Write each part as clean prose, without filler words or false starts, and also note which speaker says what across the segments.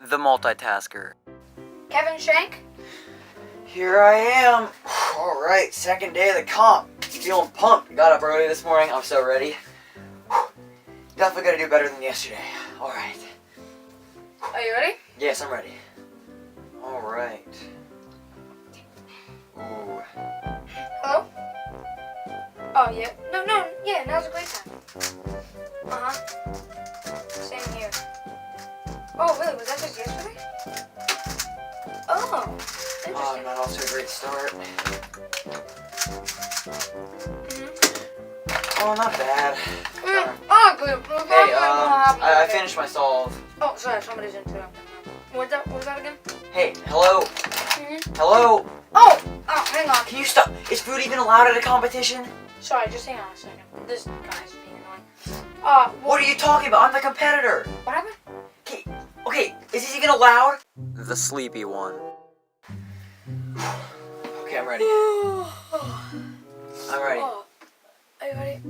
Speaker 1: the multitasker.
Speaker 2: Kevin Shank?
Speaker 1: Here I am. Alright, second day of the comp. Feeling pumped. Got up early this morning. I'm so ready. Definitely gotta do better than yesterday. Alright.
Speaker 2: Are you ready?
Speaker 1: Yes, I'm ready. Alright. Ooh.
Speaker 2: Hello? Oh, yeah. No, yeah, now's a great time. Uh-huh. Same here. Oh, really? Was that just yesterday? Oh, interesting.
Speaker 1: Oh, not off to a great start. Oh, not bad.
Speaker 2: Oh, good.
Speaker 1: Hey, I finished my solve.
Speaker 2: Oh, sorry, somebody's interrupting. What was that again?
Speaker 1: Hey, hello? Hello?
Speaker 2: Oh, hang on.
Speaker 1: Can you stop? Is food even allowed at a competition?
Speaker 2: Sorry, just hang on a second. This guy's being annoying.
Speaker 1: What are you talking about? I'm the competitor.
Speaker 2: What happened?
Speaker 1: Okay, is this even allowed? The sleepy one. Okay, I'm ready. I'm ready.
Speaker 2: Oh, are you ready?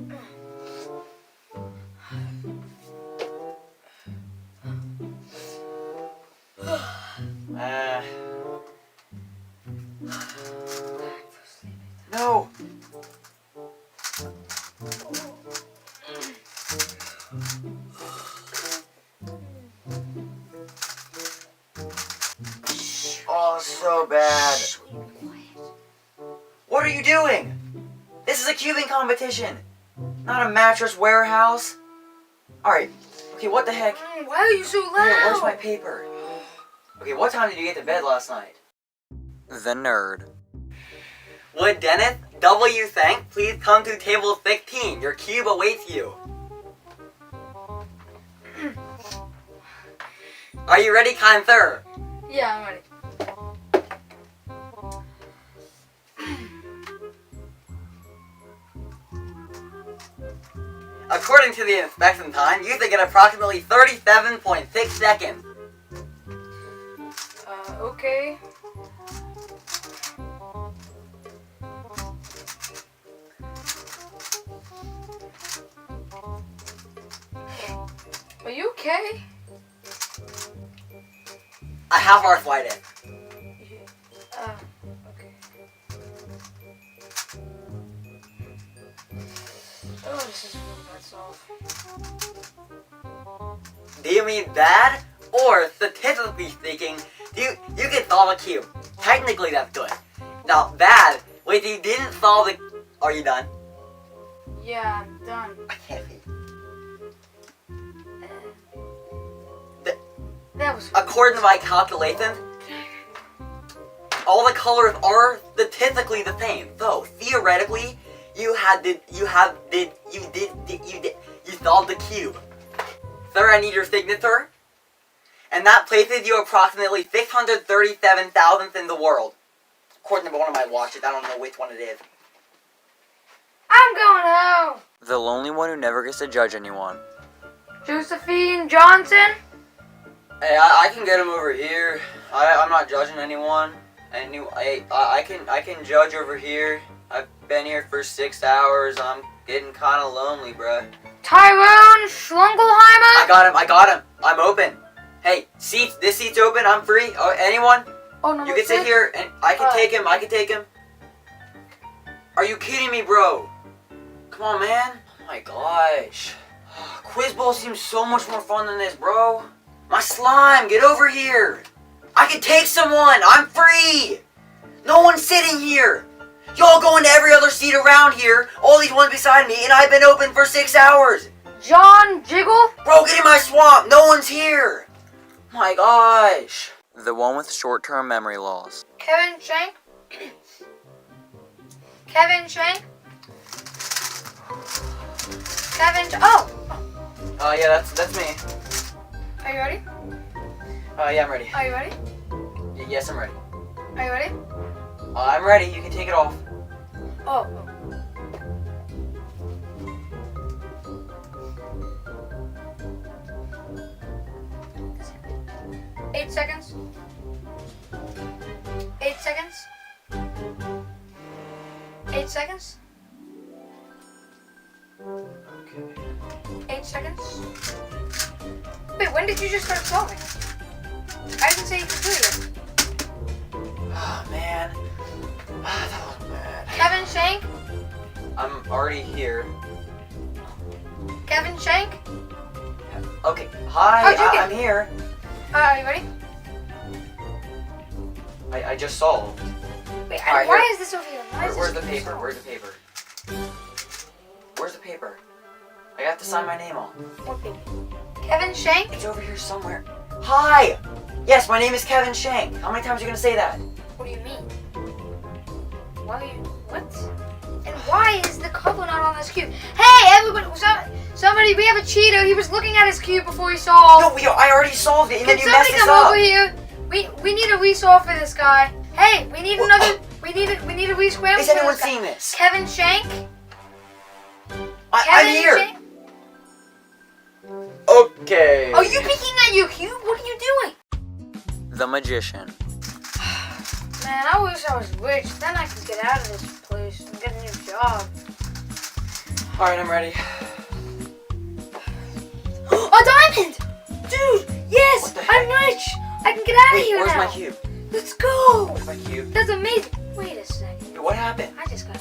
Speaker 1: No. Oh, so bad. What are you doing? This is a cubing competition, not a mattress warehouse. Alright, okay, what the heck?
Speaker 2: Why are you so loud?
Speaker 1: Here, where's my paper? Okay, what time did you get to bed last night? The nerd. Would Dennis W. Thank please come to table 16? Your cube awaits you. Are you ready, kind sir?
Speaker 2: Yeah, I'm ready.
Speaker 1: According to the inspection time, you think it approximately 37.6 seconds.
Speaker 2: Okay. Are you okay?
Speaker 1: I have arthritis.
Speaker 2: Okay. Oh, this is real bad solve.
Speaker 1: Do you mean bad? Or, statistically speaking, you can solve a cube. Technically, that's good. Now, bad, wait, you didn't solve the... Are you done?
Speaker 2: Yeah, I'm done.
Speaker 1: I can't see.
Speaker 2: That was...
Speaker 1: According to my calculations, all the colors are statistically the same. So, theoretically, you solved the cube. Sir, I need your signature. And that places you approximately 637,000th in the world. According to one of my watches, I don't know which one it is.
Speaker 2: I'm going home!
Speaker 1: The lonely one who never gets to judge anyone.
Speaker 2: Josephine Johnson?
Speaker 1: Hey, I can get him over here. I'm not judging anyone. I can judge over here. I've been here for 6 hours. I'm getting kind of lonely, bruh.
Speaker 2: Tyrone Schlungelheimer?
Speaker 1: I got him. I'm open. Hey, this seat's open. I'm free. Oh, anyone?
Speaker 2: Oh, no.
Speaker 1: You can sit here and I can take him. I can take him. Are you kidding me, bro? Come on, man. Oh my gosh. Quiz Bowl seems so much more fun than this, bro. My slime, get over here. I can take someone. I'm free. No one's sitting here. Y'all go into every other seat around here, all these ones beside me, and I've been open for 6 hours.
Speaker 2: John Jiggle?
Speaker 1: Bro, get in my swamp. No one's here. My gosh. The one with short-term memory loss.
Speaker 2: Kevin Shank? Kevin Shank? Oh!
Speaker 1: Yeah, that's me.
Speaker 2: Are you ready?
Speaker 1: Yeah, I'm ready.
Speaker 2: Are you ready?
Speaker 1: Yes, I'm ready.
Speaker 2: Are you ready?
Speaker 1: I'm ready. You can take it off.
Speaker 2: Oh. 8 seconds. 8 seconds. 8 seconds.
Speaker 1: Okay.
Speaker 2: 8 seconds. Wait, when did you just start solving? I didn't say you could do it.
Speaker 1: Oh, man. That was bad.
Speaker 2: Kevin Shank?
Speaker 1: I'm already here.
Speaker 2: Kevin Shank?
Speaker 1: Okay, hi,
Speaker 2: How'd you get-
Speaker 1: I'm here.
Speaker 2: Are you ready?
Speaker 1: I just solved.
Speaker 2: Wait,
Speaker 1: All right,
Speaker 2: why
Speaker 1: here.
Speaker 2: is this over here? Why is
Speaker 1: Where's
Speaker 2: this
Speaker 1: the paper? Where's the paper? Where's the paper? I have to sign my name on.
Speaker 2: What paper? Kevin Shank?
Speaker 1: It's over here somewhere. Hi! Yes, my name is Kevin Shank. How many times are you gonna say that?
Speaker 2: What do you mean? Why are you... What? And why is the color not on this cube? Hey, everybody! Somebody, we have a cheater. He was looking at his cube before he solved.
Speaker 1: No, I already solved it, and
Speaker 2: Can
Speaker 1: then you messed
Speaker 2: somebody
Speaker 1: us
Speaker 2: come
Speaker 1: up.
Speaker 2: over here? We need a resolve for this guy. Hey, we need another... We need a rescramble.
Speaker 1: Is anyone seeing this?
Speaker 2: Kevin Shank?
Speaker 1: I'm
Speaker 2: Kevin
Speaker 1: here.
Speaker 2: Shank?
Speaker 1: Okay.
Speaker 2: Are you peeking at your cube? What are you doing?
Speaker 1: The magician.
Speaker 2: Man, I wish I was rich. Then I could get out of this place and get a new job.
Speaker 1: All right, I'm ready.
Speaker 2: A diamond! Dude, yes!
Speaker 1: What the
Speaker 2: I'm
Speaker 1: heck?
Speaker 2: rich! I can get out of
Speaker 1: Wait,
Speaker 2: here
Speaker 1: where's
Speaker 2: now.
Speaker 1: my cube?
Speaker 2: Let's go!
Speaker 1: Where's my cube?
Speaker 2: That's amazing. Wait a second.
Speaker 1: Wait, what happened?
Speaker 2: I just got...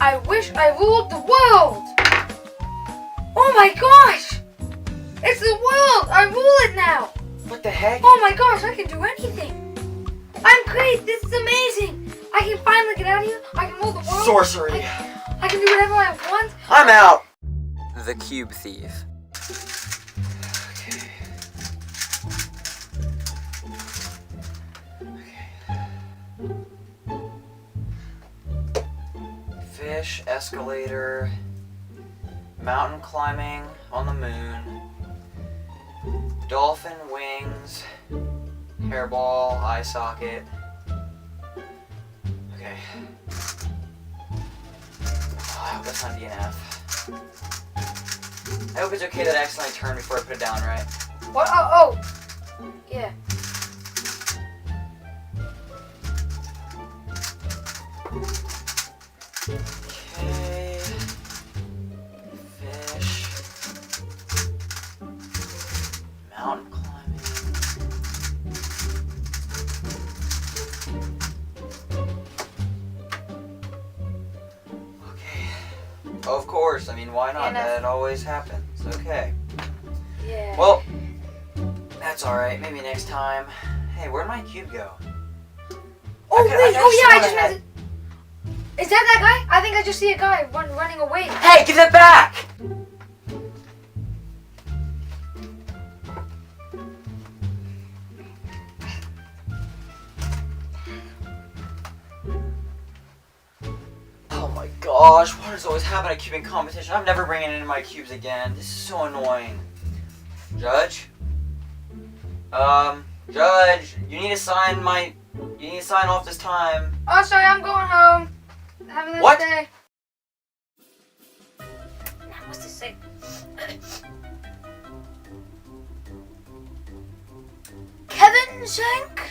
Speaker 2: I wish I ruled the world! Oh my gosh! It's the world! I rule it now!
Speaker 1: What the heck?
Speaker 2: Oh my gosh, I can do anything! I'm great! This is amazing! I can finally get out of here. I can rule the world.
Speaker 1: Sorcery.
Speaker 2: I can do whatever I want.
Speaker 1: I'm out. The cube thief. Fish, escalator, mountain climbing on the moon, dolphin wings, hairball, eye socket. Okay. Oh, I hope that's not DNF. I hope it's okay that I accidentally turned before I put it down, right?
Speaker 2: What? Oh. Yeah.
Speaker 1: Okay. Fish. Mountain climbing. Okay. Of course. I mean, why not?
Speaker 2: Yeah,
Speaker 1: That always happens. Okay.
Speaker 2: Yeah.
Speaker 1: Well, that's alright. Maybe next time. Hey, where'd my cube go?
Speaker 2: Oh,
Speaker 1: I
Speaker 2: wait.
Speaker 1: just
Speaker 2: Oh, yeah. I
Speaker 1: thought
Speaker 2: just
Speaker 1: had-
Speaker 2: meant to... Is that guy? I think I just see a guy running away.
Speaker 1: Hey, give that back! Oh my gosh, why does it always happen at cubing competition? I'm never bringing in my cubes again. This is so annoying. Judge? Judge, you need to sign off this time.
Speaker 2: Oh, sorry. I'm going home. Have a nice
Speaker 1: What?
Speaker 2: day. Now, what's this say? Kevin Shank?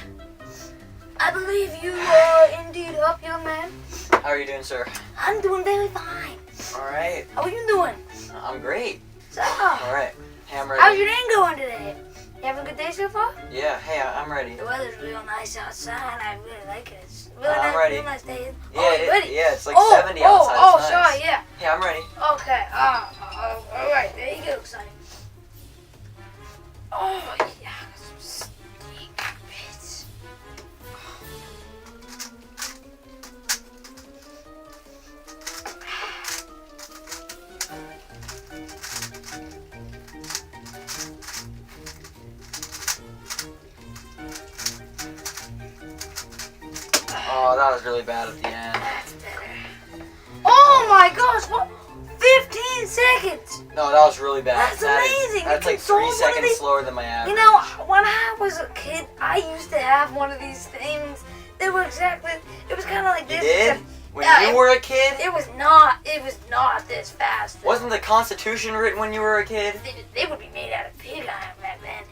Speaker 2: I believe you are indeed up, young man.
Speaker 1: How are you doing, sir?
Speaker 2: I'm doing very fine.
Speaker 1: Alright.
Speaker 2: How are you doing?
Speaker 1: I'm great.
Speaker 2: So,
Speaker 1: Alright. Hey, I'm ready.
Speaker 2: how's your day going today? You having a good day so far?
Speaker 1: Yeah, hey, I'm ready.
Speaker 2: The weather's real nice outside. I really like it. It's really
Speaker 1: I'm
Speaker 2: nice,
Speaker 1: ready.
Speaker 2: real nice day.
Speaker 1: Yeah,
Speaker 2: you ready?
Speaker 1: yeah, it's like 70 outside.
Speaker 2: Oh,
Speaker 1: It's nice.
Speaker 2: sorry, yeah.
Speaker 1: Hey, I'm ready.
Speaker 2: Okay. All right. There you go, Sonny. Oh yeah. Some stink bits.
Speaker 1: Oh, that was really bad at the end.
Speaker 2: That's better. Oh my gosh! What? 15 seconds.
Speaker 1: No, that was really bad.
Speaker 2: That's amazing.
Speaker 1: That's
Speaker 2: You
Speaker 1: like
Speaker 2: can solve
Speaker 1: 3
Speaker 2: one of
Speaker 1: seconds
Speaker 2: these-
Speaker 1: slower than my average.
Speaker 2: You know, when I was a kid, I used to have one of these things. They were exactly. It was kind of like
Speaker 1: You
Speaker 2: this.
Speaker 1: did?
Speaker 2: except
Speaker 1: When
Speaker 2: Yeah,
Speaker 1: you were a kid?
Speaker 2: It was not. It was not this fast.
Speaker 1: Wasn't the Constitution written when you were a kid?
Speaker 2: They would be made out of pig iron back then.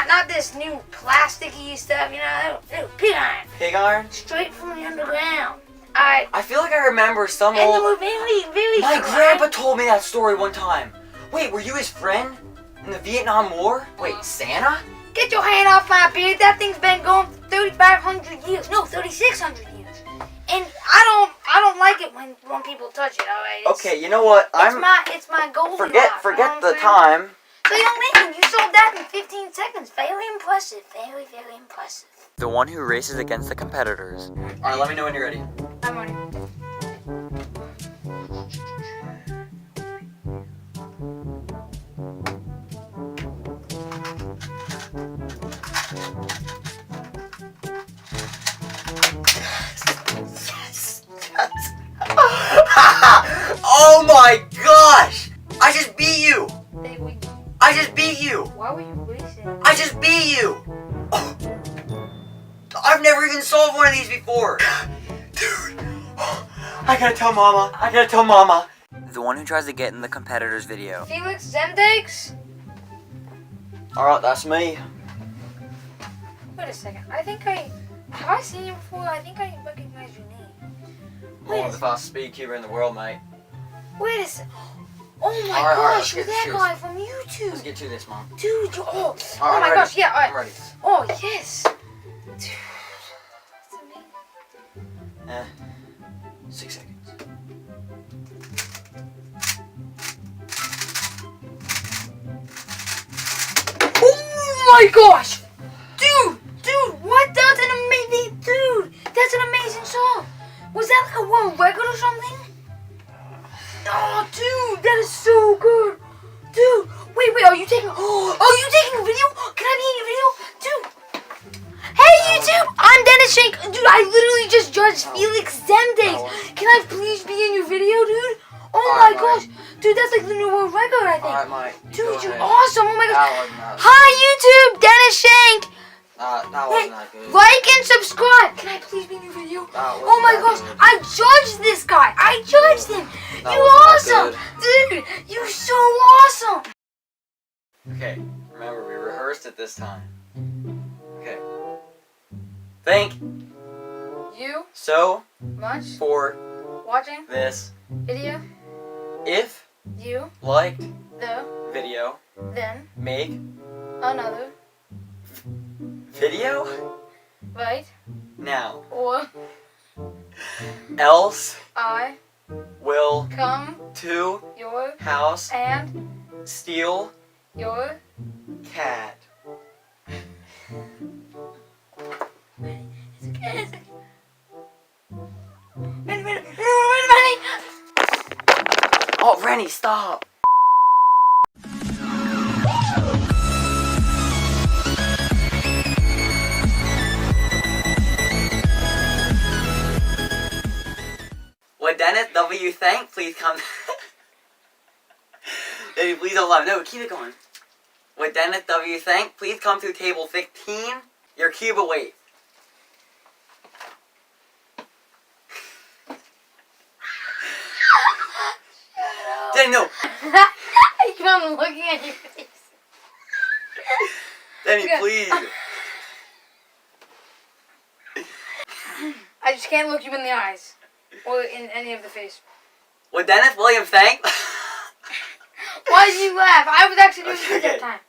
Speaker 2: Not this new plasticky stuff. You know, they were pig iron,
Speaker 1: Pig iron?
Speaker 2: straight from the underground.
Speaker 1: I feel like I remember some
Speaker 2: And they
Speaker 1: old...
Speaker 2: were very, very.
Speaker 1: My
Speaker 2: dry.
Speaker 1: grandpa told me that story one time. Wait, were you his friend? In the Vietnam War? Wait, Santa?
Speaker 2: Get your hand off my beard. That thing's been going for 3,500 years. No, 3,600 years. And I don't like it when people touch it. All right.
Speaker 1: Okay, you know what?
Speaker 2: It's my golden
Speaker 1: Forget the time.
Speaker 2: So young man, you solved that in 15 seconds. Very impressive. Very, very impressive.
Speaker 1: The one who races against the competitors. All right, let me know when you're ready.
Speaker 2: I'm ready.
Speaker 1: Oh my gosh! I just beat you!
Speaker 2: Wait.
Speaker 1: I just beat you!
Speaker 2: Why were you racing?
Speaker 1: I just beat you! Oh. I've never even solved one of these before! Dude! I gotta tell Mama! The one who tries to get in the competitor's video.
Speaker 2: Felix Zendex?
Speaker 1: Alright, that's me.
Speaker 2: Wait a second. Have I seen you before? I think I recognize your name.
Speaker 1: I'm the fastest speed cuber in the world, mate.
Speaker 2: Wait a second. Oh my
Speaker 1: All right,
Speaker 2: gosh, you're that guy from YouTube.
Speaker 1: Let's get to this, Mom.
Speaker 2: Dude, oh
Speaker 1: I'm
Speaker 2: my
Speaker 1: ready.
Speaker 2: gosh, yeah, alright.
Speaker 1: I'm ready.
Speaker 2: Oh, yes. Dude, that's amazing.
Speaker 1: 6 seconds.
Speaker 2: Oh my gosh! Dude, what? That's an amazing song. Was that like a world record or something? Oh, dude, that is so good. Dude, wait, are you taking a video? Can I be in your video? Dude. Hey, YouTube, I'm Dennis Shank. Dude, I literally just judged Felix Zendex. Can I please be in your video, dude? Oh my gosh. Dude, that's like the new world record, I think.
Speaker 1: Alright, Mike.
Speaker 2: Dude, you're awesome. Oh my gosh.
Speaker 1: That wasn't that.
Speaker 2: Hi, YouTube, Dennis Shank.
Speaker 1: That wasn't that good.
Speaker 2: Like and subscribe. Can I please be in your video? Oh my gosh,
Speaker 1: good.
Speaker 2: I judged this guy. I judged him.
Speaker 1: That
Speaker 2: You
Speaker 1: wasn't
Speaker 2: awesome. Dude, you so awesome.
Speaker 1: Okay, remember we rehearsed it this time. Okay. Thank
Speaker 2: You
Speaker 1: so
Speaker 2: much
Speaker 1: for
Speaker 2: watching
Speaker 1: this.
Speaker 2: video.
Speaker 1: If
Speaker 2: You
Speaker 1: liked
Speaker 2: the
Speaker 1: video,
Speaker 2: then
Speaker 1: make
Speaker 2: another
Speaker 1: video
Speaker 2: right
Speaker 1: now.
Speaker 2: or
Speaker 1: Else
Speaker 2: I
Speaker 1: will
Speaker 2: come
Speaker 1: to
Speaker 2: your
Speaker 1: house
Speaker 2: and
Speaker 1: steal
Speaker 2: your
Speaker 1: cat.
Speaker 2: It's okay. Wait a minute.
Speaker 1: Oh, Rennie, stop. Would Dennis W. thank? Please come. Baby, please don't laugh. No, keep it going. Would Dennis W. thank? Please come to table 15. Your cube await. Danny, no.
Speaker 2: I keep on looking at your face.
Speaker 1: Danny,
Speaker 2: Okay.
Speaker 1: please.
Speaker 2: I just can't look you in the eyes or in any of the face.
Speaker 1: Would Dennis William thank?
Speaker 2: Why did you laugh? I was actually doing it
Speaker 1: Okay.
Speaker 2: that time.